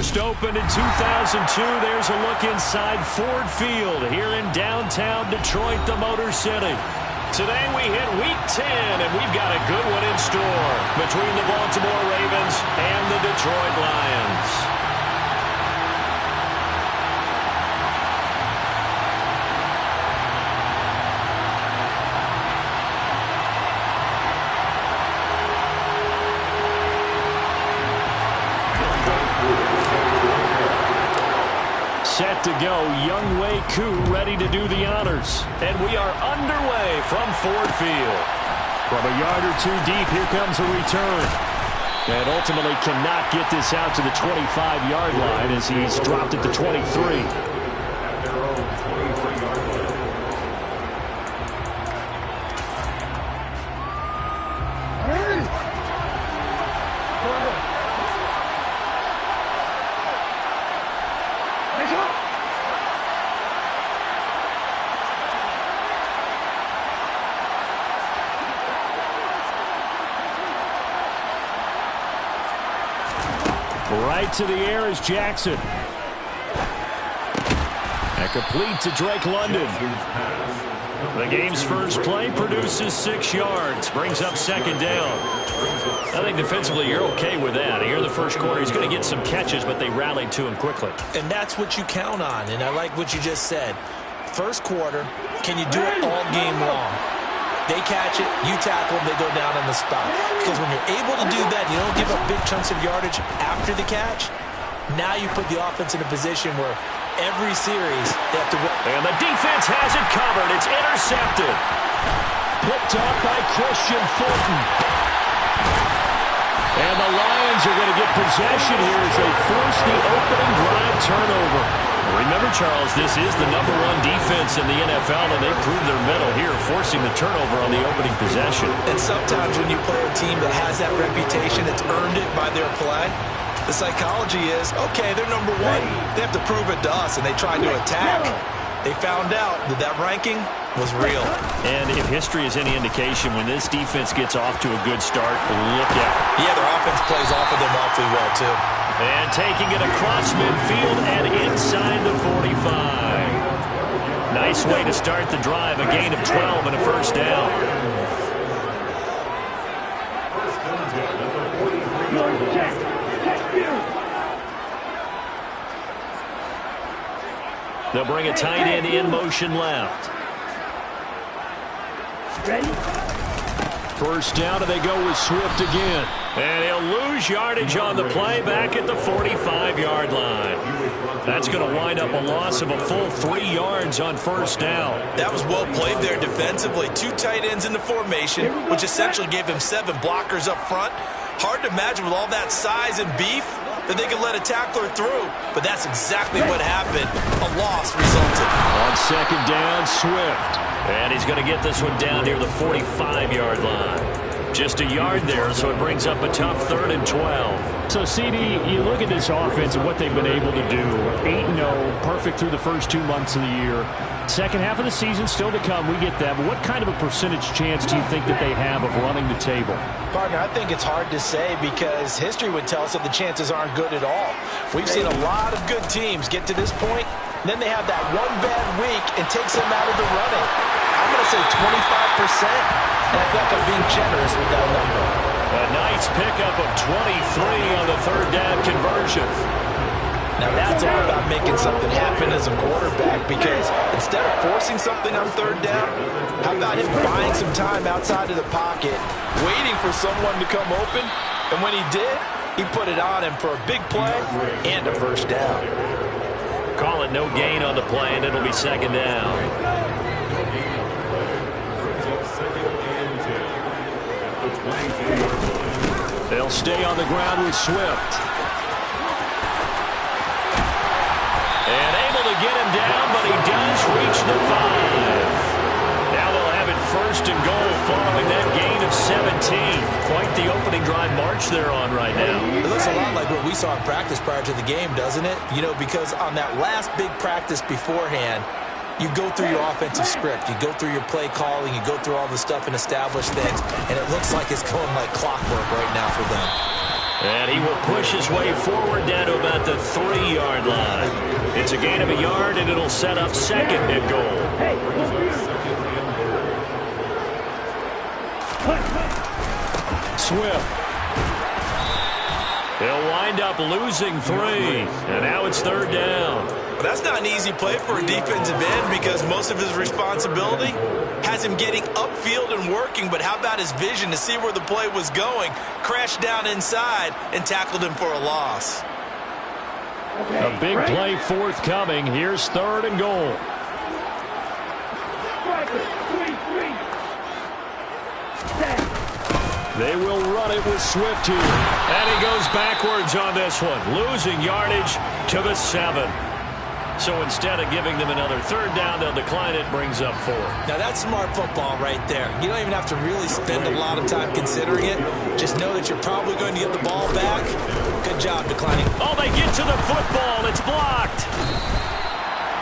first opened in 2002. There's a look inside Ford Field here in downtown Detroit, the Motor City. Today we hit Week 10, and we've got a good one in store between the Baltimore Ravens and the Detroit Lions. Set to go, Younghoe Koo ready to do the honors. And we are underway from Ford Field. From a yard or two deep, here comes a return. And ultimately cannot get this out to the 25-yard line as he's dropped at the 23. Right to the air is Jackson. And complete to Drake London. The game's first play produces 6 yards. Brings up second down. I think defensively you're okay with that. Here in the first quarter, he's going to get some catches, but they rallied to him quickly. And that's what you count on, and I like what you just said. First quarter, can you do it all game long? They catch it, you tackle them, they go down on the spot. Because when you're able to do that, you don't give up big chunks of yardage after the catch. Now you put the offense in a position where every series they have to win. And the defense has it covered. It's intercepted. Picked up by Christian Fulton. And the Lions are going to get possession here as they force the opening drive turnover. Remember, Charles, this is the #1 defense in the NFL, and they proved their mettle here, forcing the turnover on the opening possession. And sometimes when you play a team that has that reputation, it's earned it by their play. The psychology is, okay, they're #1. They have to prove it to us, and they tried to attack. They found out that that ranking was real. And if history is any indication, when this defense gets off to a good start, look out. Yeah, their offense plays off of them awfully well, too. And taking it across midfield and inside the 45. Nice way to start the drive, a gain of 12 and a first down. They'll bring a tight end in motion left. Ready? First down, and they go with Swift again. And he'll lose yardage on the play back at the 45-yard line. That's going to wind up a loss of a full 3 yards on first down. That was well played there defensively. 2 tight ends in the formation, which essentially gave him 7 blockers up front. Hard to imagine with all that size and beef that they could let a tackler through. But that's exactly what happened. A loss resulted. On second down, Swift. And he's going to get this one down near the 45-yard line. Just a yard there, so it brings up a tough 3rd and 12. So, CD, you look at this offense and what they've been able to do. 8-0, perfect through the first 2 months of the year. Second half of the season still to come, we get that. But what kind of a percentage chance do you think that they have of running the table? Partner, I think it's hard to say because history would tell us that the chances aren't good at all. We've seen a lot of good teams get to this point, and then they have that one bad week and takes them out of the running. I'm going to say 25%, and I think I'm being generous with that number. A nice pickup of 23 on the 3rd down conversion. Now that's all about making something happen as a quarterback, because instead of forcing something on 3rd down, how about him buying some time outside of the pocket, waiting for someone to come open, and when he did, he put it on him for a big play and a first down. Call it no gain on the play, and it'll be second down. They'll stay on the ground with Swift. And able to get him down, but he does reach the 5. Now they'll have it 1st and goal following that gain of 17. Quite the opening drive march they're on right now. It looks a lot like what we saw in practice prior to the game, doesn't it? You know, because on that last big practice beforehand, you go through your offensive script, you go through your play calling, you go through all the stuff and establish things, and it looks like it's going like clockwork right now for them. And he will push his way forward down to about the 3-yard line. It's a gain of a yard, and it'll set up second and goal. Swift. He'll wind up losing 3. And now it's 3rd down. Well, that's not an easy play for a defensive end because most of his responsibility has him getting upfield and working, but how about his vision to see where the play was going, crashed down inside, and tackled him for a loss. A big play forthcoming. Here's 3rd and goal. They will run it with Swift here. And he goes backwards on this one, losing yardage to the 7. So instead of giving them another 3rd down, they'll decline it, brings up 4. Now that's smart football right there. You don't even have to really spend a lot of time considering it. Just know that you're probably going to get the ball back. Good job declining. Oh, they get to the football. It's blocked.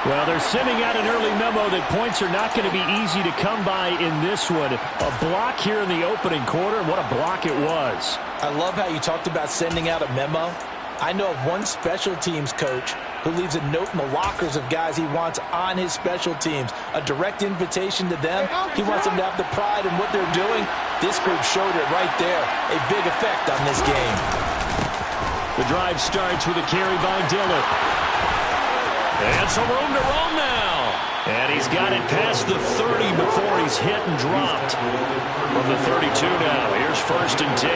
Well, they're sending out an early memo that points are not going to be easy to come by in this one. A block here in the opening quarter, and what a block it was. I love how you talked about sending out a memo. I know of one special teams coach who leaves a note in the lockers of guys he wants on his special teams. A direct invitation to them. He wants them to have the pride in what they're doing. This group showed it right there. A big effect on this game. The drive starts with a carry by Dillon. And some room to roam now. And he's got it past the 30 before he's hit and dropped. From the 32 now. Here's 1st and 10.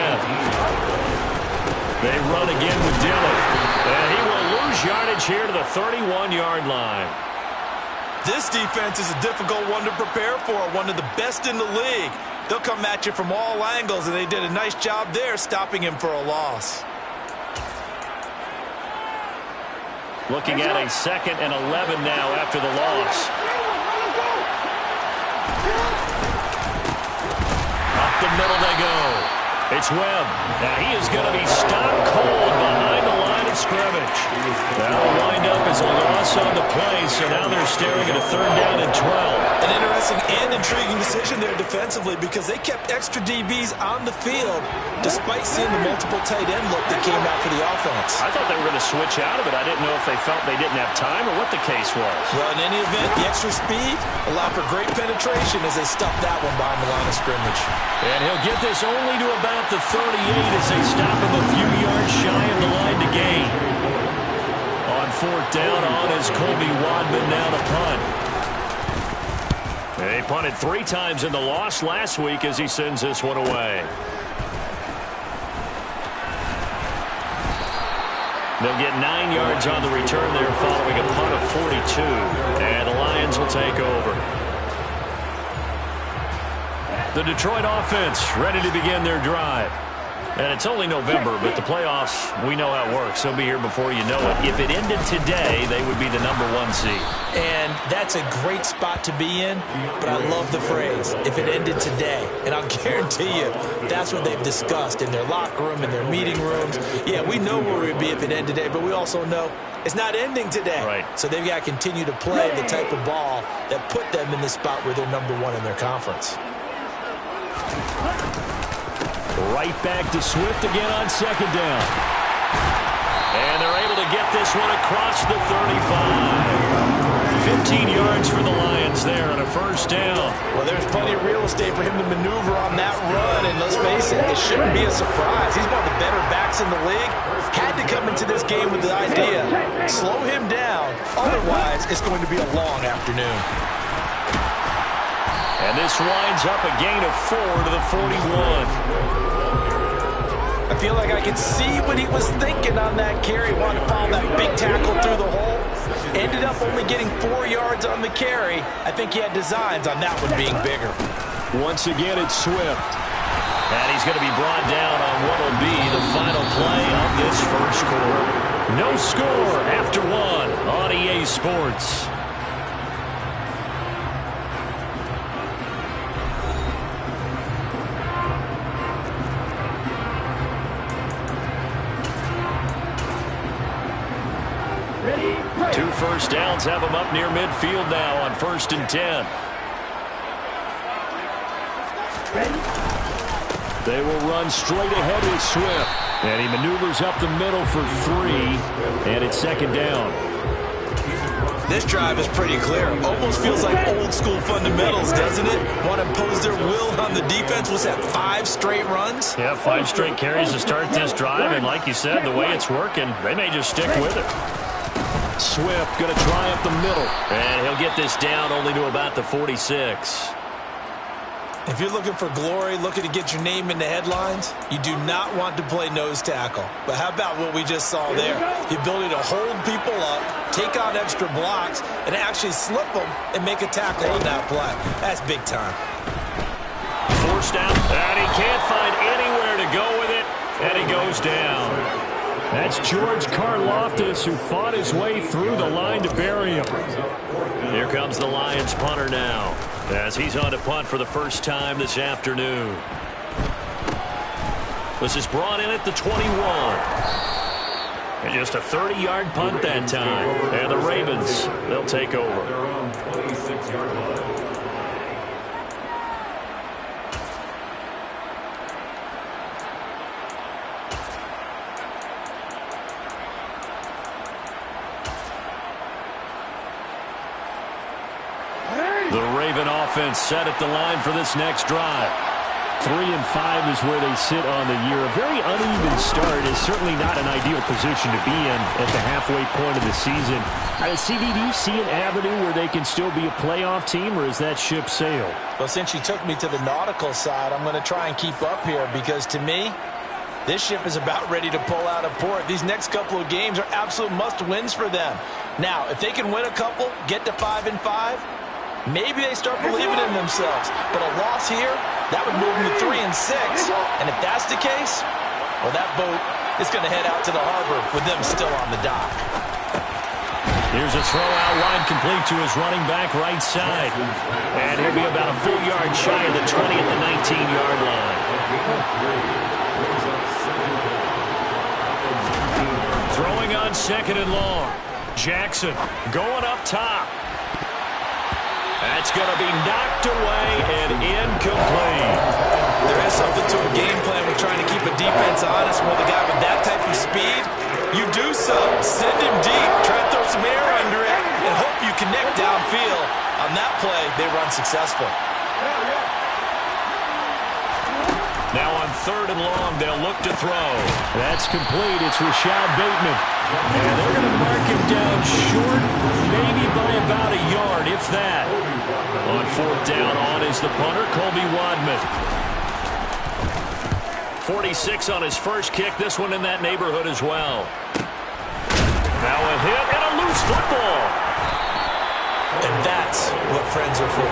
They run again with Dillon. And he will lose yardage here to the 31-yard line. This defense is a difficult one to prepare for. One of the best in the league. They'll come at you from all angles, and they did a nice job there stopping him for a loss. Looking at a 2nd and 11 now after the loss. Up the middle they go. It's Webb. Now he is going to be stopped cold behind the line of scrimmage. That'll wind up as a loss on the play, so now they're staring at a 3rd down and 12. An interesting and intriguing decision there defensively because they kept extra DBs on the field despite seeing the multiple tight end look that came out for the offense. I thought they were going to switch out of it. I didn't know if they felt they didn't have time or what the case was. Well, in any event, the extra speed allowed for great penetration as they stuffed that one behind the line of scrimmage. And he'll get this only to about the 38 as they stop him a few yards shy of the line to gain. On 4th down on is Colby Wadman now to punt. They punted 3 times in the loss last week as he sends this one away. They'll get 9 yards on the return there following a punt of 42. And the Lions will take over. The Detroit offense ready to begin their drive. And it's only November, but the playoffs, we know how it works. They'll be here before you know it. If it ended today, they would be the #1 seed. And that's a great spot to be in, but I love the phrase, if it ended today. And I'll guarantee you, that's what they've discussed in their locker room, in their meeting rooms. Yeah, we know where we'd be if it ended today, but we also know it's not ending today. Right. So they've got to continue to play the type of ball that put them in the spot where they're #1 in their conference. Right back to Swift again on 2nd down. And they're able to get this one across the 35. 15 yards for the Lions there on a 1st down. Well, there's plenty of real estate for him to maneuver on that run, and let's face it, it shouldn't be a surprise. He's one of the better backs in the league. Had to come into this game with the idea, slow him down, otherwise it's going to be a long afternoon. And this winds up a gain of 4 to the 41. I feel like I can see what he was thinking on that carry. Wanted to follow that big tackle through the hole. Ended up only getting 4 yards on the carry. I think he had designs on that one being bigger. Once again, it's Swift. And he's going to be brought down on what will be the final play of this 1st quarter. No score after 1 on EA Sports. Two 1st downs have them up near midfield now on 1st and 10. They will run straight ahead with Swift. And he maneuvers up the middle for 3. And it's second down. This drive is pretty clear. Almost feels like old school fundamentals, doesn't it? Want to impose their will on the defense. Was that 5 straight runs? Yeah, 5 straight carries to start this drive. And like you said, the way it's working, they may just stick with it. Swift going to try up the middle. And he'll get this down only to about the 46. If you're looking for glory, looking to get your name in the headlines, you do not want to play nose tackle. But how about what we just saw there? The ability to hold people up, take on extra blocks, and actually slip them and make a tackle on that play. That's big time. Forced out, and he can't find anywhere to go with it, and he goes down. That's George Karlaftis, who fought his way through the line to bury him. Here comes the Lions punter now, as he's on to punt for the first time this afternoon. This is brought in at the 21. And just a 30-yard punt that time. And the Ravens, they'll take over. 26-yard line. The Raven offense set at the line for this next drive. 3 and 5 is where they sit on the year. A very uneven start is certainly not an ideal position to be in at the halfway point of the season. CD, do you see an avenue where they can still be a playoff team, or is that ship sailed? Well, since you took me to the nautical side, I'm going to try and keep up here because, to me, this ship is about ready to pull out of port. These next couple of games are absolute must-wins for them. Now, if they can win a couple, get to 5 and 5, maybe they start believing in themselves. But a loss here, that would move them to 3 and 6. And if that's the case, well, that boat is going to head out to the harbor with them still on the dock. Here's a throw out wide complete to his running back right side. And he'll be about a full yard shy of the 20 at the 19-yard line. Throwing on second and long. Jackson going up top. That's going to be knocked away and incomplete. There is something to a game plan with trying to keep a defense honest. With a guy with that type of speed, you do so. Send him deep, try to throw some air under it, and hope you connect downfield. On that play, they run successful. Now on third and long, they'll look to throw. That's complete. It's Rashad Bateman. And they're going to mark him down short, maybe by about a yard, if that. On fourth down, on is the punter, Colby Wadman. 46 on his first kick. This one in that neighborhood as well. Now a hit and a loose football. And that's what friends are for.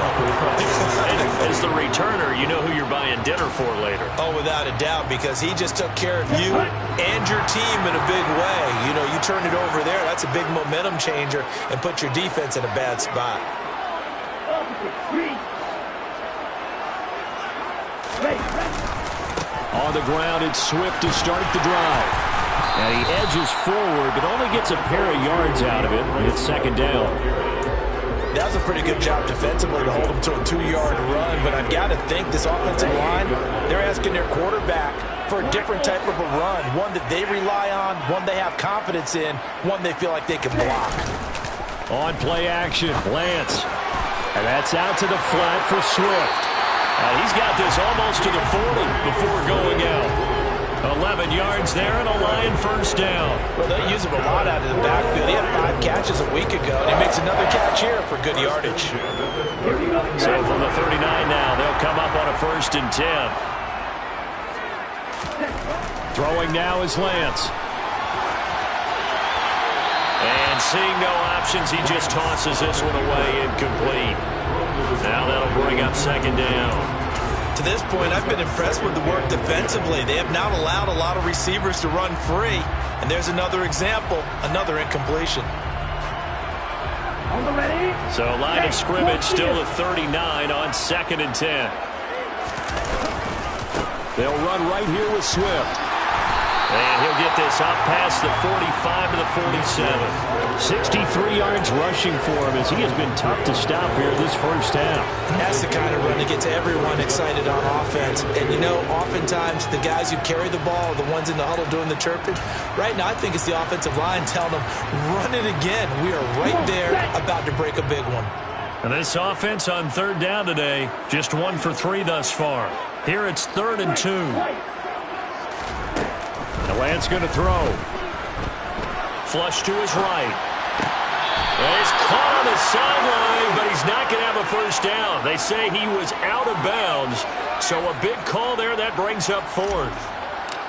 As the returner, you know who you're buying dinner for later. Oh, without a doubt, because he just took care of you and your team in a big way. You know, you turn it over there, that's a big momentum changer and put your defense in a bad spot. On the ground, it's Swift to start the drive. And he edges forward, but only gets a pair of yards out of it. It's second down. That was a pretty good job defensively to hold him to a 2-yard run, but I've got to think this offensive line, they're asking their quarterback for a different type of a run, one that they rely on, one they have confidence in, one they feel like they can block. On play action, Lance. And that's out to the flat for Swift. He's got this almost to the 40 before going out. 11 yards there and a Lion first down. Well, they use him a lot out of the backfield. He had 5 catches a week ago, and he makes another catch here for good yardage. So from the 39 now, they'll come up on a 1st and 10. Throwing now is Lance. And seeing no options, he just tosses this one away incomplete. Now that'll bring up second down. To this point, I've been impressed with the work defensively. They have not allowed a lot of receivers to run free. And there's another example, another incompletion. So line of scrimmage still at 39 on 2nd and 10. They'll run right here with Swift. And he'll get this up past the 45 to the 47. 63 yards rushing for him as he has been tough to stop here this first half. That's the kind of run that gets everyone excited on offense. And, you know, oftentimes the guys who carry the ball are the ones in the huddle doing the chirping. Right now, I think it's the offensive line telling them, run it again. We are right there about to break a big one. And this offense on third down today, just 1 for 3 thus far. Here it's 3rd and 2. The Lance going to throw. Flush to his right. He's caught on the sideline, but he's not going to have a first down. They say he was out of bounds, so a big call there that brings up 4th.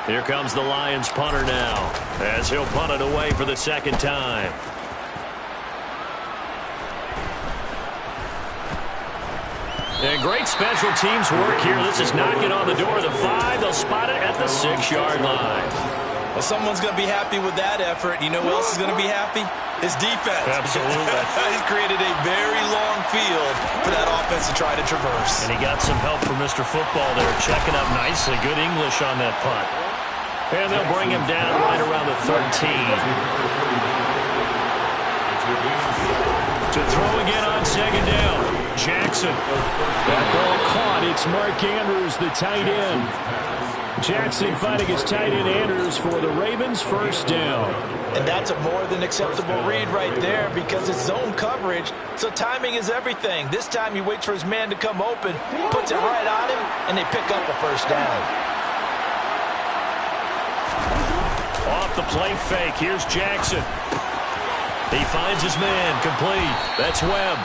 Here comes the Lions punter now, as he'll punt it away for the second time. And great special teams work here. This is knocking on the door of the 5. They'll spot it at the 6-yard line. Well, someone's going to be happy with that effort. You know who else is going to be happy? His defense. Absolutely. He's created a very long field for that offense to try to traverse. And he got some help from Mr. Football there, checking up nicely. Good English on that punt. And they'll bring him down right around the 13. To throw again on second down. Jackson. That ball caught. It's Mark Andrews, the tight end. Jackson fighting his tight end Andrews for the Ravens' first down. And that's a more than acceptable read right there because it's zone coverage, so timing is everything. This time he waits for his man to come open, puts it right on him, and they pick up a first down. Off the play fake. Here's Jackson. He finds his man complete. That's Webb.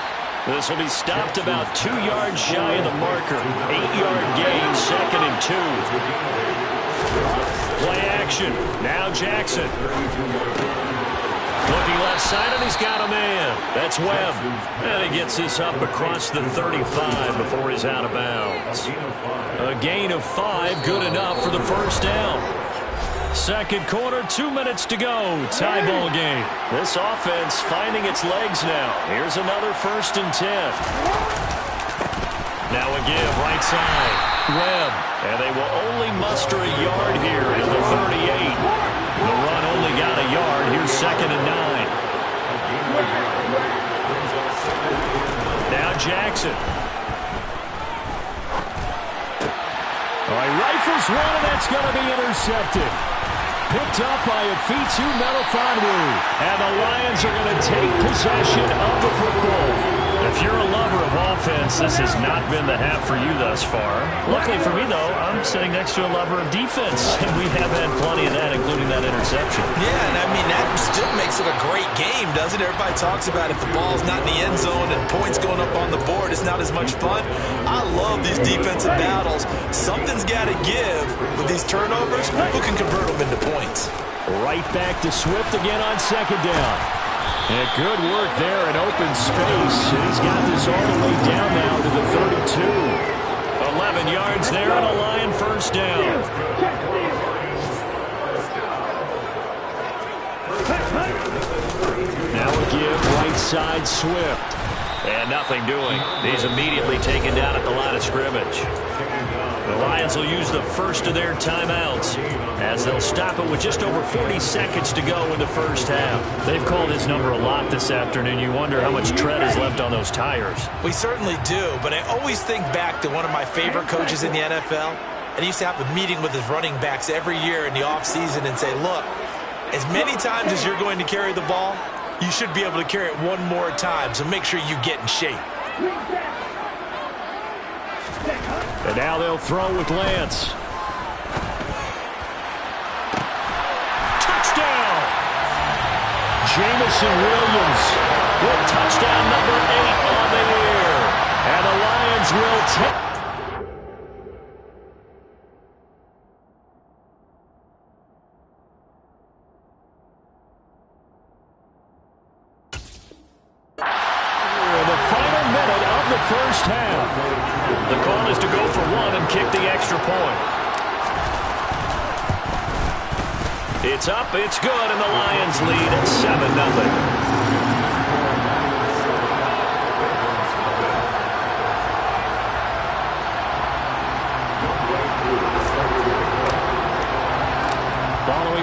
This will be stopped about 2 yards shy of the marker. 8-yard gain, 2nd and 2. Play action. Now Jackson. Looking left side, and he's got a man. That's Webb. And he gets this up across the 35 before he's out of bounds. A gain of 5, good enough for the first down. Second quarter, 2 minutes to go. Tie ball game. This offense finding its legs now. Here's another 1st and 10. Now a give right side. Webb. And they will only muster a yard here at the 38. The run only got a yard. Here's 2nd and 9. Now Jackson. All right, rifles one, and that's going to be intercepted. Picked up by Afitu Melifonwu. And the Lions are going to take possession of the football. If you're a lover of offense, this has not been the half for you thus far. Luckily for me, though, I'm sitting next to a lover of defense, and we have had plenty of that, including that interception. Yeah, and I mean, that still makes it a great game, doesn't it? Everybody talks about if the ball's not in the end zone and points going up on the board, it's not as much fun. I love these defensive battles. Something's got to give with these turnovers. Who can convert them into points? Right back to Swift again on second down. And good work there in open space. And he's got this all the way down now to the 32. 11 yards there on a Lion first down. Now a give right side Swift. And nothing doing. He's immediately taken down at the line of scrimmage. The Lions will use the first of their timeouts as they'll stop it with just over 40 seconds to go in the first half. They've called his number a lot this afternoon. You wonder how much tread is left on those tires. We certainly do, but I always think back to one of my favorite coaches in the NFL. And he used to have a meeting with his running backs every year in the offseason and say, look, as many times as you're going to carry the ball, you should be able to carry it one more time, so make sure you get in shape. And now they'll throw with Lance. Touchdown! Jamison Williams with touchdown number 8 on the year. And the Lions will take. First half. The call is to go for one and kick the extra point. It's up, it's good, and the Lions lead at 7-0.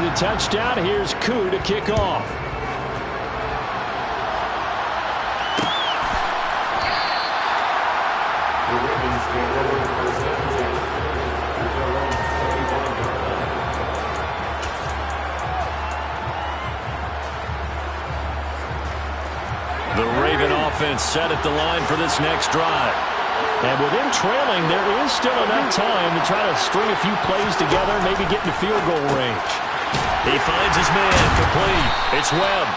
the touchdown. Here's Koo to kick off. The Raven offense set at the line for this next drive. And with him trailing, there is still enough time to try to string a few plays together, maybe get in the field goal range. He finds his man complete. It's Webb.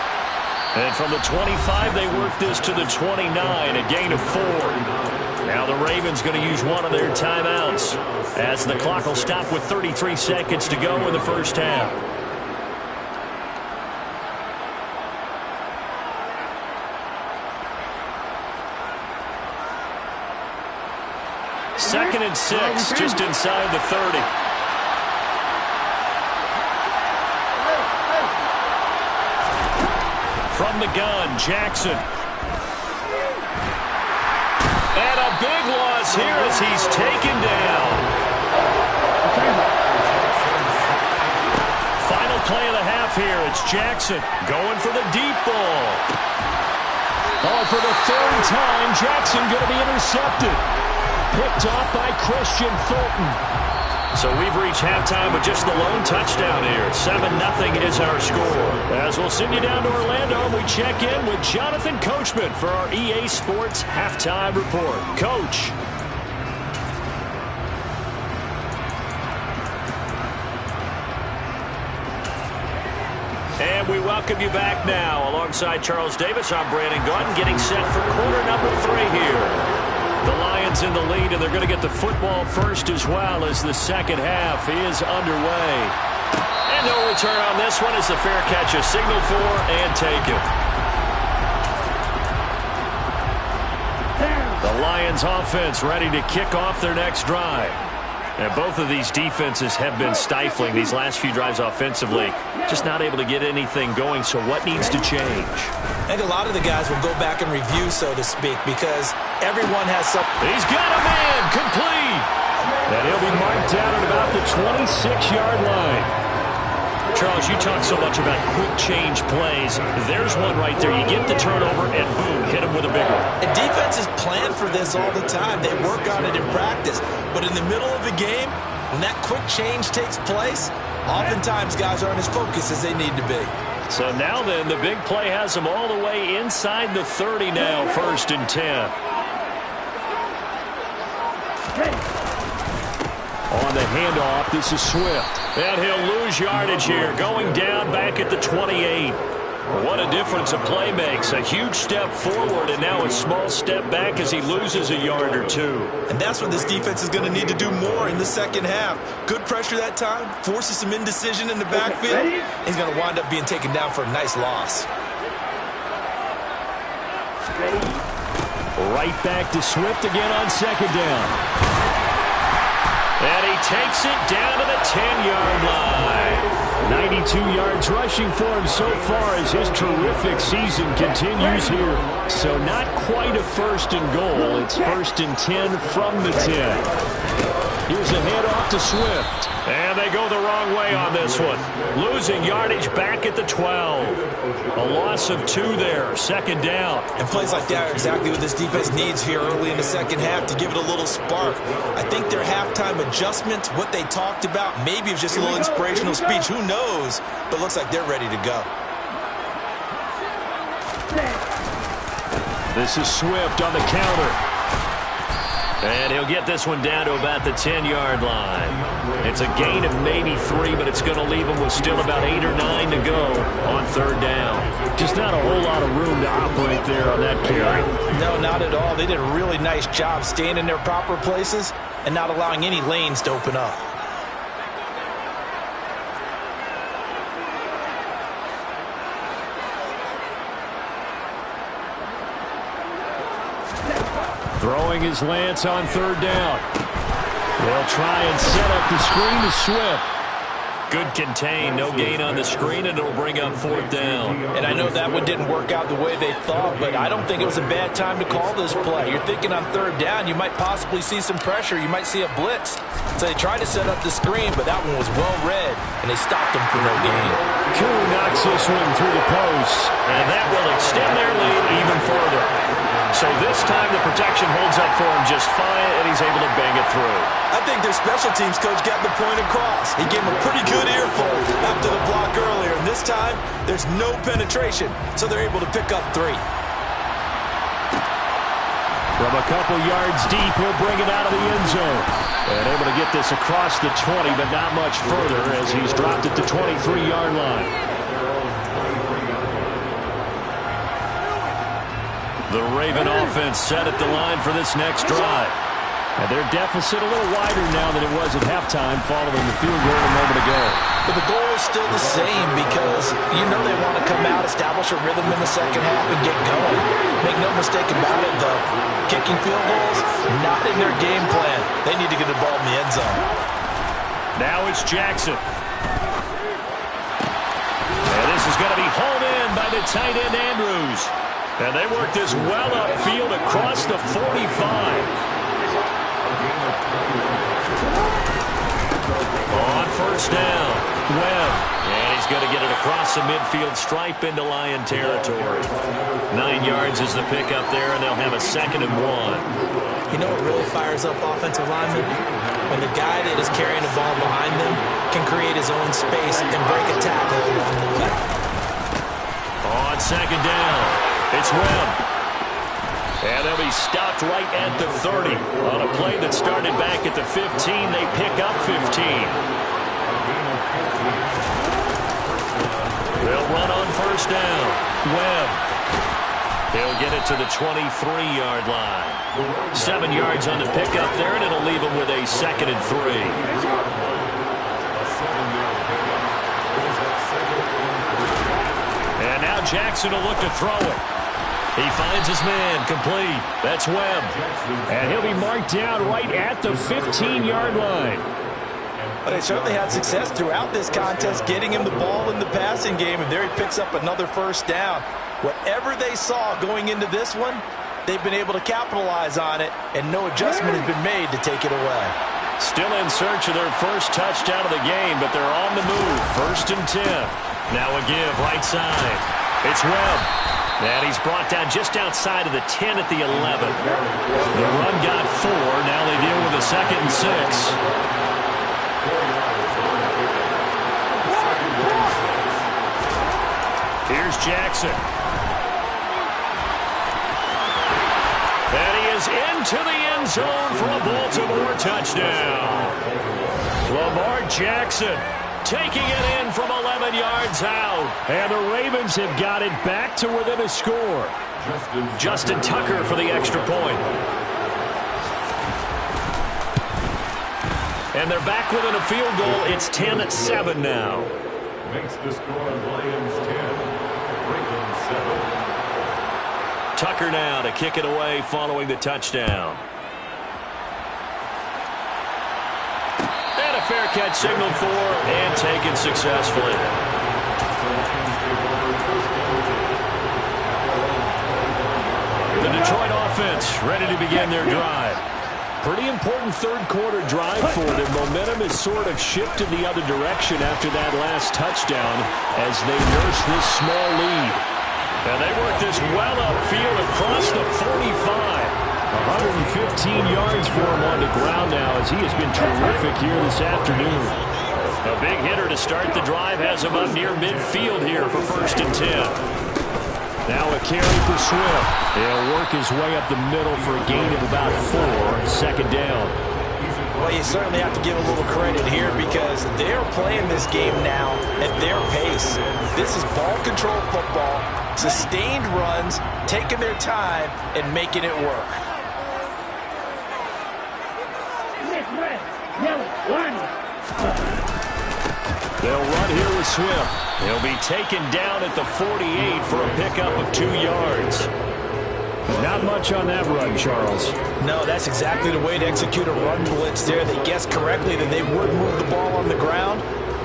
And from the 25, they work this to the 29, a gain of 4. Now the Ravens going to use one of their timeouts as the clock will stop with 33 seconds to go in the first half. Second and 6, just inside the 30. From the gun, Jackson. And a big loss here as he's taken down. Final play of the half here. It's Jackson going for the deep ball. Oh, for the third time, Jackson going to be intercepted. Picked off by Christian Fulton. So we've reached halftime with just the lone touchdown here. 7-0 is our score. As we'll send you down to Orlando, and we check in with Jonathan Coachman for our EA Sports Halftime Report. Coach. And we welcome you back now. Alongside Charles Davis, I'm Brandon Gaudin, getting set for quarter number 3 here. The Lions in the lead, and they're going to get the football first as well as the second half is underway. And no return on this one as the fair catch is signaled for and taken. The Lions offense ready to kick off their next drive. And both of these defenses have been stifling these last few drives offensively. Just not able to get anything going, so what needs to change? I think a lot of the guys will go back and review, so to speak, because everyone has something. He's got a man complete. And he'll be marked down at about the 26-yard line. Charles, you talk so much about quick change plays. There's one right there. You get the turnover, and boom, hit him with a big one. And defenses plan for this all the time. They work on it in practice. But in the middle of the game, when that quick change takes place, oftentimes guys aren't as focused as they need to be. So now then, the big play has them all the way inside the 30 now, 1st and 10. On the handoff, this is Swift. And he'll lose yardage here, going down back at the 28. What a difference a play makes. A huge step forward and now a small step back as he loses a yard or 2. And that's what this defense is going to need to do more in the second half. Good pressure that time, forces some indecision in the backfield. He's going to wind up being taken down for a nice loss. Right back to Swift again on 2nd down. And he takes it down to the 10-yard line. 92 yards rushing for him so far as his terrific season continues here. So not quite a 1st and goal. It's 1st and 10 from the 10. Here's a handoff to Swift. And they go the wrong way on this one. Losing yardage back at the 12. A loss of 2 there. 2nd down. And plays like that are exactly what this defense needs here early in the second half to give it a little spark. I think their halftime adjustment, what they talked about, maybe it was just a little inspirational speech. Who knows? But looks like they're ready to go. This is Swift on the counter. And he'll get this one down to about the 10-yard line. It's a gain of maybe 3, but it's going to leave him with still about 8 or 9 to go on 3rd down. Just not a whole lot of room to operate there on that carry. No, not at all. They did a really nice job staying in their proper places and not allowing any lanes to open up. Throwing his Lance on 3rd down. They'll try and set up the screen to Swift. Good contain, no gain on the screen, and it'll bring up 4th down. And I know that one didn't work out the way they thought, but I don't think it was a bad time to call this play. You're thinking on 3rd down, you might possibly see some pressure. You might see a blitz. So they tried to set up the screen, but that one was well read, and they stopped them for no gain. Koo knocks this one through the post, and that will extend their lead even further. So this time the protection holds up for him just fine, and he's able to bang it through. I think their special teams coach got the point across. He gave him a pretty good earful after the block earlier. And this time, there's no penetration, so they're able to pick up 3. From a couple yards deep, he'll bring it out of the end zone. And able to get this across the 20, but not much further as he's dropped it to the 23-yard line. The Raven offense set at the line for this next drive. And their deficit a little wider now than it was at halftime following the field goal a moment ago. But the goal is still the same because you know they want to come out, establish a rhythm in the second half, and get going. Make no mistake about it, though. Kicking field goals, not in their game plan. They need to get the ball in the end zone. Now it's Jackson. And this is going to be hauled in by the tight end Andrews. And they work this well upfield across the 45. On 1st down, Webb. And he's going to get it across the midfield stripe into Lion territory. 9 yards is the pickup there, and they'll have a 2nd and 1. You know what really fires up offensive linemen? When the guy that is carrying the ball behind them can create his own space and break a tackle along the way. On 2nd down, it's Webb. And they'll be stopped right at the 30. On a play that started back at the 15, they pick up 15. They'll run on 1st down. Webb. He'll get it to the 23-yard line. 7 yards on the pickup there, and it'll leave him with a 2nd and 3. And now Jackson will look to throw it. He finds his man, complete. That's Webb. And he'll be marked down right at the 15-yard line. Well, they certainly had success throughout this contest, getting him the ball in the passing game, and there he picks up another 1st down. Whatever they saw going into this one, they've been able to capitalize on it, and no adjustment has been made to take it away. Still in search of their first touchdown of the game, but they're on the move. 1st and 10. Now a give, right side. It's Webb. And he's brought down just outside of the 10 at the 11. The run got 4. Now they deal with a 2nd and 6. Here's Jackson. And he is into the end zone for a Baltimore touchdown. Lamar Jackson taking it in from 11 yards out. And the Ravens have got it back to within a score. Justin Tucker for the extra point. And they're back within a field goal. It's 10-7 now. Makes the score Lions 10, Ravens 7. Tucker now to kick it away following the touchdown. And a fair catch signaled for and taken successfully. The Detroit offense ready to begin their drive. Pretty important third-quarter drive for them. Momentum has sort of shifted the other direction after that last touchdown as they nurse this small lead. And they work this well upfield across the 45. 115 yards for him on the ground now as he has been terrific here this afternoon. A big hitter to start the drive has him up near midfield here for 1st and 10. Now a carry for Swift. He'll work his way up the middle for a gain of about 4. 2nd down. Well, you certainly have to give a little credit here because they're playing this game now at their pace. This is ball control football, sustained runs, taking their time, and making it work. They'll run here with Swift. He'll be taken down at the 48 for a pickup of 2 yards. Not much on that run, Charles. No, that's exactly the way to execute a run blitz there. They guessed correctly that they would move the ball on the ground,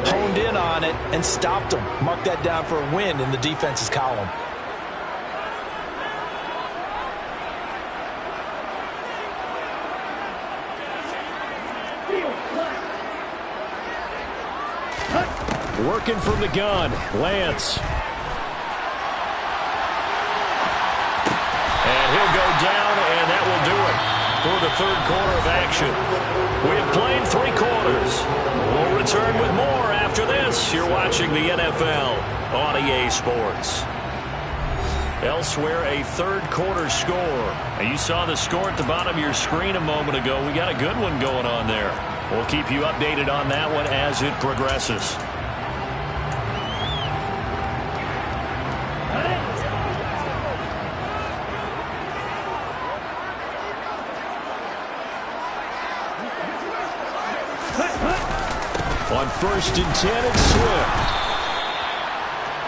honed on it and stopped them. Mark that down for a win in the defense's column. Working from the gun, Lance. And he'll go down, and that will do it for the third quarter of action. We have played 3 quarters. We'll return with more after this. You're watching the NFL on EA Sports. Elsewhere, a third quarter score. And you saw the score at the bottom of your screen a moment ago. We got a good one going on there. We'll keep you updated on that one as it progresses. On 1st and 10, it's Swift.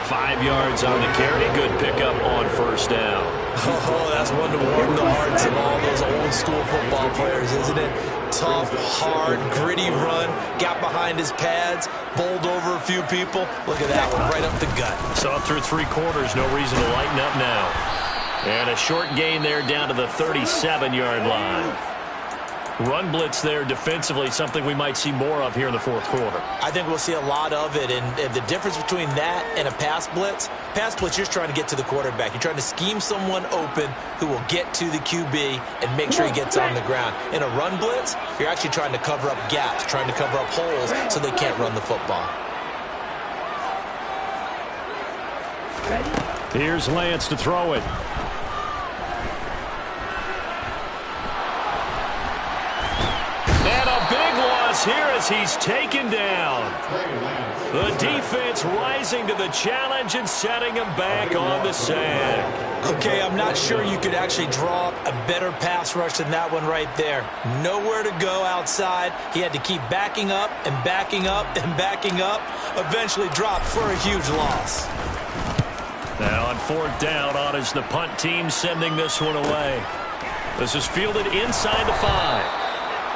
5 yards on the carry. Good pickup on first down. Oh, that's one to warm the hearts of all those old school football players, isn't it? Tough, hard, gritty run. Got behind his pads, bowled over a few people. Look at that one, right up the gut. Saw through 3 quarters. No reason to lighten up now. And a short gain there down to the 37-yard line. Run blitz there defensively, something we might see more of here in the fourth quarter. I think we'll see a lot of it, and the difference between that and a pass blitz, you're just trying to get to the quarterback. You're trying to scheme someone open who will get to the QB and make sure he gets on the ground. In a run blitz, you're actually trying to cover up gaps, trying to cover up holes so they can't run the football. Here's Lance to throw it. Here as he's taken down. The defense rising to the challenge and setting him back on the sack. Okay, I'm not sure you could actually draw a better pass rush than that one right there. Nowhere to go outside. He had to keep backing up and backing up and backing up. Eventually dropped for a huge loss. Now on 4th down, on is the punt team sending this one away. This is fielded inside the 5.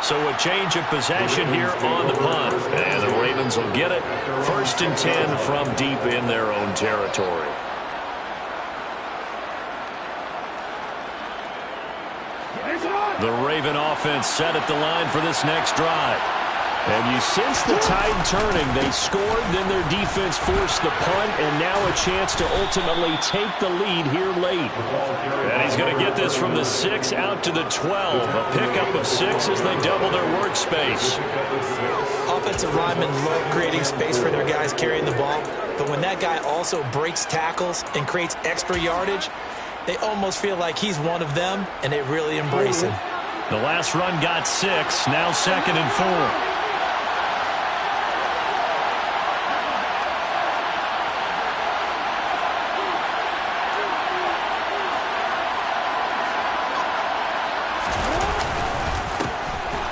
So a change of possession here on the punt. And the Ravens will get it. 1st and 10 from deep in their own territory. The Raven offense set at the line for this next drive. And you sense the tide turning. They scored, then their defense forced the punt, and now a chance to ultimately take the lead here late. And he's going to get this from the 6 out to the 12. A pickup of 6 as they double their workspace. Offensive linemen love creating space for their guys carrying the ball, but when that guy also breaks tackles and creates extra yardage, they almost feel like he's one of them, and they really embrace him. The last run got 6, now 2nd and 4.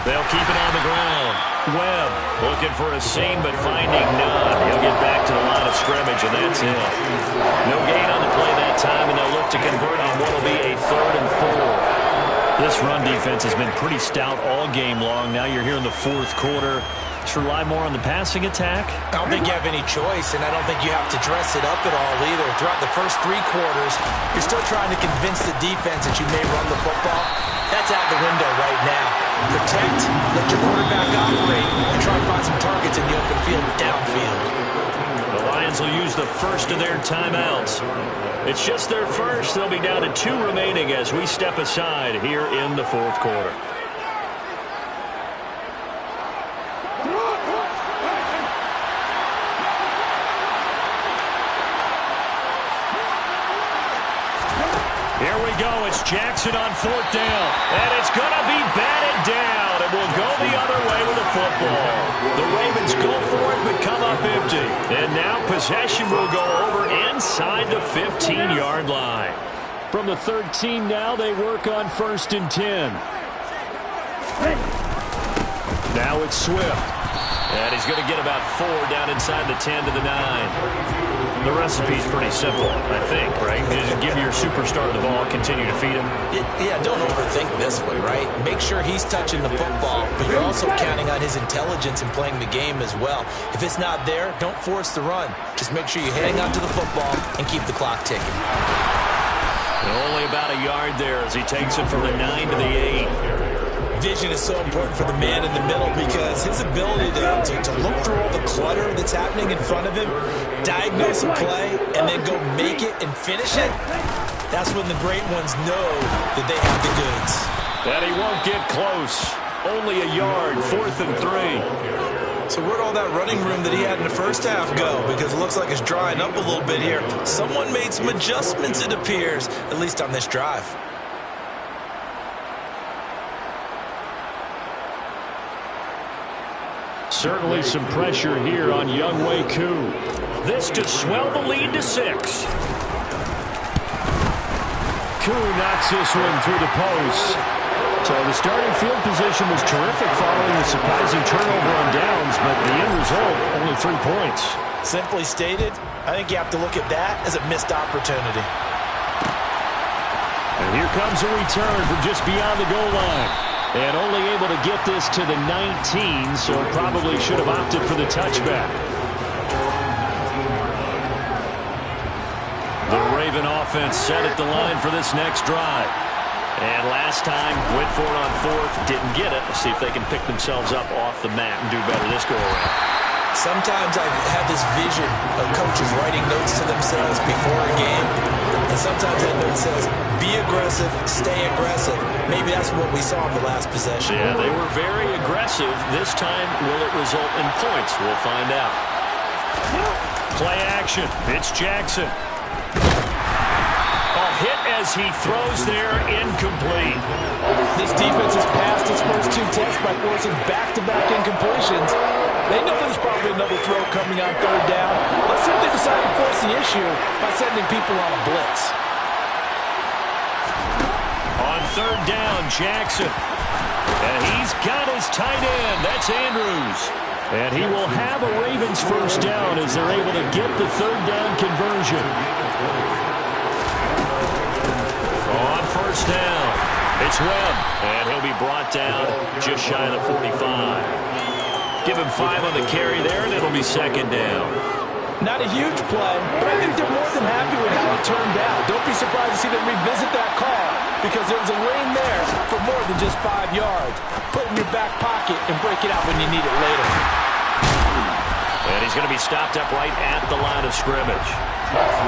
They'll keep it on the ground. Webb looking for a seam, but finding none. He'll get back to the line of scrimmage, and that's it. No gain on the play that time, and they'll look to convert on what will be a 3rd and 4. This run defense has been pretty stout all game long. Now you're here in the fourth quarter. Just rely more on the passing attack? I don't think you have any choice, and I don't think you have to dress it up at all either. Throughout the first 3 quarters, you're still trying to convince the defense that you may run the football. That's out the window right now. Protect, let your quarterback operate, and try to find some targets in the open field downfield. The Lions will use the first of their timeouts. It's just their first. They'll be down to 2 remaining as we step aside here in the fourth quarter. Here we go. It's Jackson on 4th down. And it's going to be batted down. And will go the other way with the football. The Ravens go for it, but come up empty. And now possession will go over inside the 15-yard line. From the 13 now, they work on 1st and 10. Now it's Swift. And he's going to get about 4 down inside the 10 to the 9. The recipe's pretty simple, I think, right? You just give your superstar the ball, continue to feed him. Yeah, don't overthink this one, right? Make sure he's touching the football, but you're also counting on his intelligence in playing the game as well. If it's not there, don't force the run. Just make sure you hang on to the football and keep the clock ticking. Only about a yard there as he takes it from the 9 to the 8. Vision is so important for the man in the middle because his ability to look through all the clutter that's happening in front of him, diagnose a play, and then go make it and finish it, that's when the great ones know that they have the goods. And he won't get close. Only a yard, 4th and 3. So where'd all that running room that he had in the first half go? Because it looks like it's drying up a little bit here. Someone made some adjustments, it appears, at least on this drive. Certainly some pressure here on Younghoe Koo. This to swell the lead to 6. Koo knocks this one through the post. So the starting field position was terrific following the surprising turnover on downs, but the end result, only 3 points. Simply stated, I think you have to look at that as a missed opportunity. And here comes a return from just beyond the goal line. And only able to get this to the 19, so probably should have opted for the touchback. The Raven offense set at the line for this next drive. And last time, went for it on 4th, didn't get it. Let's see if they can pick themselves up off the mat and do better this go-around. Sometimes I have this vision of coaches writing notes to themselves before a game. And sometimes that note says, be aggressive, stay aggressive. Maybe that's what we saw in the last possession. Yeah, they were very aggressive. This time, will it result in points? We'll find out. Play action. It's Jackson. A hit as he throws there, incomplete. This defense has passed its first 2 tests by forcing back-to-back incompletions. They know there's probably another throw coming on 3rd down. Let's see if they decide to force the issue by sending people on a blitz. On 3rd down, Jackson. And he's got his tight end. That's Andrews. And he will have a Ravens first down as they're able to get the 3rd down conversion. On 1st down, it's Webb. And he'll be brought down just shy of the 45. Give him 5 on the carry there, and it'll be 2nd down. Not a huge play, but I think they're more than happy with how it turned out. Don't be surprised to see them revisit that call because there was a lane there for more than just 5 yards. Put it in your back pocket and break it out when you need it later. And he's going to be stopped up right at the line of scrimmage.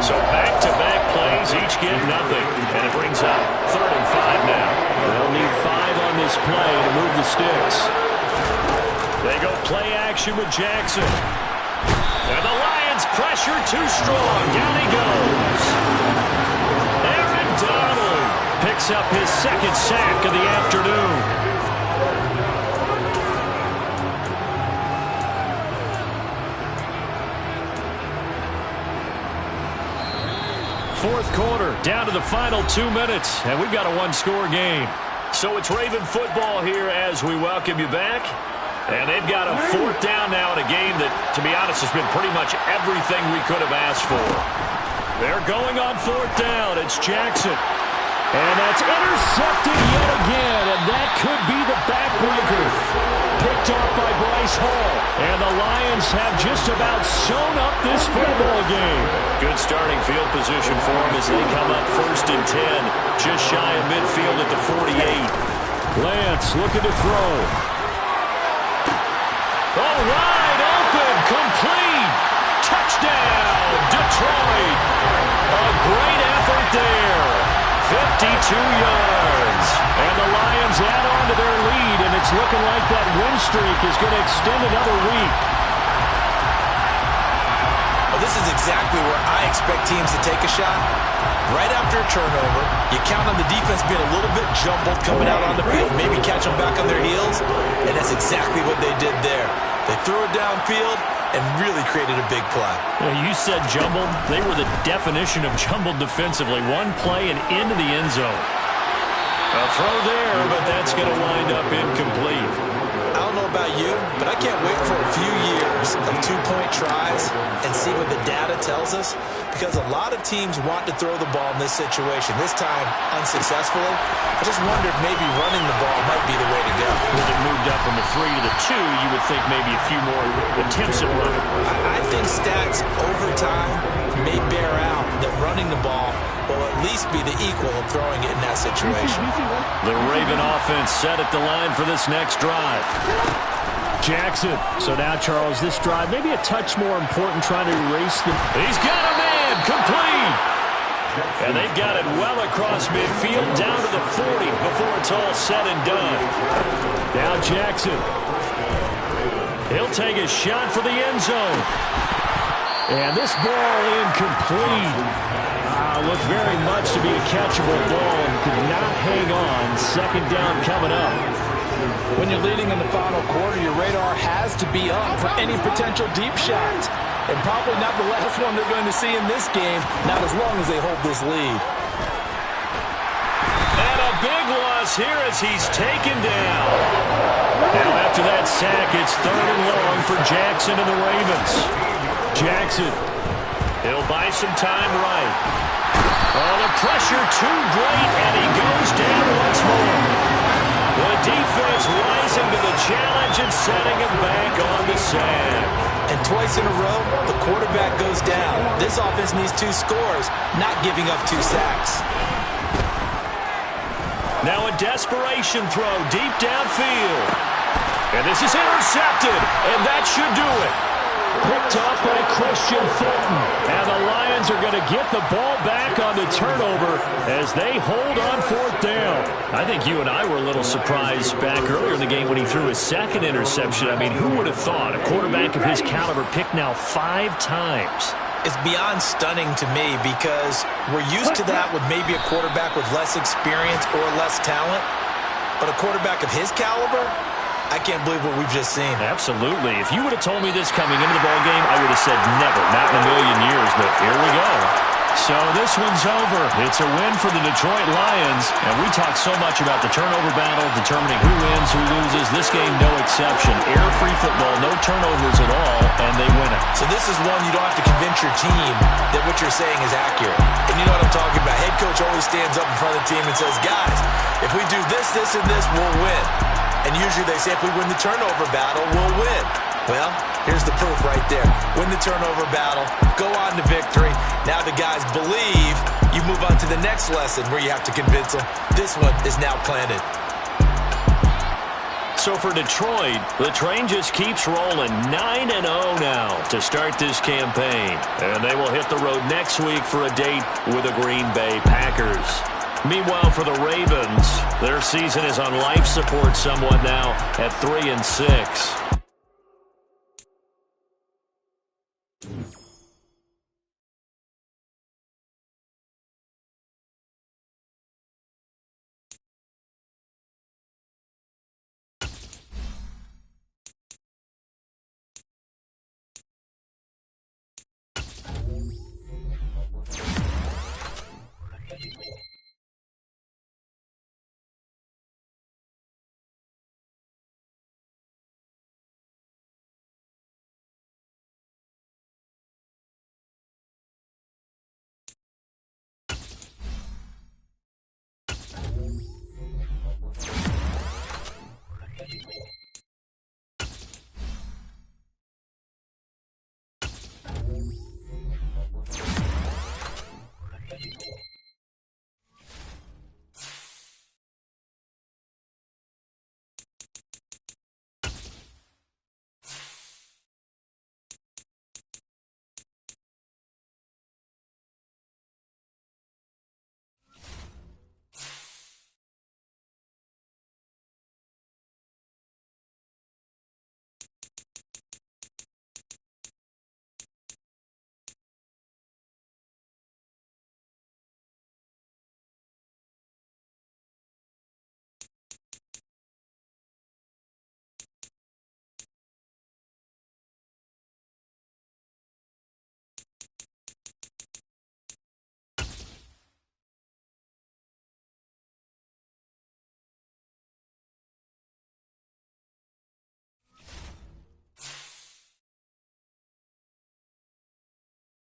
So back-to-back plays, each get nothing. And it brings up 3rd and 5 now. They'll need 5 on this play to move the sticks. They go play action with Jackson. And the Lions pressure too strong. Down he goes. Aaron Donald picks up his 2nd sack of the afternoon. Fourth quarter, down to the final 2 minutes, and we've got a 1-score game. So it's Raven football here as we welcome you back. And they've got a 4th down now in a game that, to be honest, has been pretty much everything we could have asked for. They're going on 4th down. It's Jackson. And that's intercepted yet again, and that could be the backbreaker. Picked off by Bryce Hall. And the Lions have just about sewn up this football game. Good starting field position for them as they come up 1st and 10, just shy of midfield at the 48. Lance looking to throw. Oh, wide open, complete. Touchdown, Detroit. A great effort there. 52 yards. And the Lions add on to their lead, and it's looking like that win streak is going to extend another week. Well, this is exactly where I expect teams to take a shot. Right after a turnover, you count on the defense being a little bit jumbled coming out on the field, maybe catch them back on their heels, and that's exactly what they did there. They threw it downfield and really created a big play. You said jumbled. They were the definition of jumbled defensively. One play and into the end zone. A throw there, but that's going to wind up incomplete. I don't know about you, but I can't wait for a few years of two-point tries and see what the data tells us, because a lot of teams want to throw the ball in this situation. This time, unsuccessfully. I just wondered maybe running the ball might be the way to go. When it moved up from the 3 to the 2, you would think maybe a few more attempts at running. I think stats over time may bear out that running the ball will at least be the equal of throwing it in that situation. The Raven offense set at the line for this next drive. Jackson. So now, Charles, this drive maybe a touch more important, trying to erase the... He's got a man, complete. And they've got it well across midfield, down to the 40 before it's all said and done. Now Jackson. He'll take a shot for the end zone. And this ball incomplete. Looked very much to be a catchable ball and could not hang on. Second down coming up. When you're leading in the final quarter, your radar has to be up for any potential deep shots. And probably not the last one they're going to see in this game, not as long as they hold this lead. And a big loss here as he's taken down. Now after that sack, it's 3rd and long for Jackson and the Ravens. Jackson. He'll buy some time right. Oh, the pressure too great, and he goes down once more. The defense rising to the challenge and setting him back on the sack. And twice in a row, the quarterback goes down. This offense needs 2 scores, not giving up 2 sacks. Now a desperation throw deep downfield. And this is intercepted, and that should do it. Picked up by Christian Fulton. And the Lions are going to get the ball back on the turnover as they hold on 4th down. I think you and I were a little surprised back earlier in the game when he threw his 2nd interception. I mean, who would have thought a quarterback of his caliber picked now 5 times? It's beyond stunning to me because we're used to that with maybe a quarterback with less experience or less talent. But a quarterback of his caliber, I can't believe what we've just seen. Absolutely. If you would have told me this coming into the ballgame, I would have said never, not in a million years, but here we go. So this one's over. It's a win for the Detroit Lions, and we talk so much about the turnover battle, determining who wins, who loses. This game, no exception. Error-free football, no turnovers at all, and they win it. So this is one you don't have to convince your team that what you're saying is accurate. And you know what I'm talking about. Head coach always stands up in front of the team and says, guys, if we do this, this, and this, we'll win. And usually they say if we win the turnover battle, we'll win. Well, here's the proof right there. Win the turnover battle, go on to victory. Now the guys believe. You move on to the next lesson where you have to convince them. This one is now planted. So for Detroit, the train just keeps rolling. 9-0 now to start this campaign. And they will hit the road next week for a date with the Green Bay Packers. Meanwhile, for the Ravens, their season is on life support somewhat now at 3-6.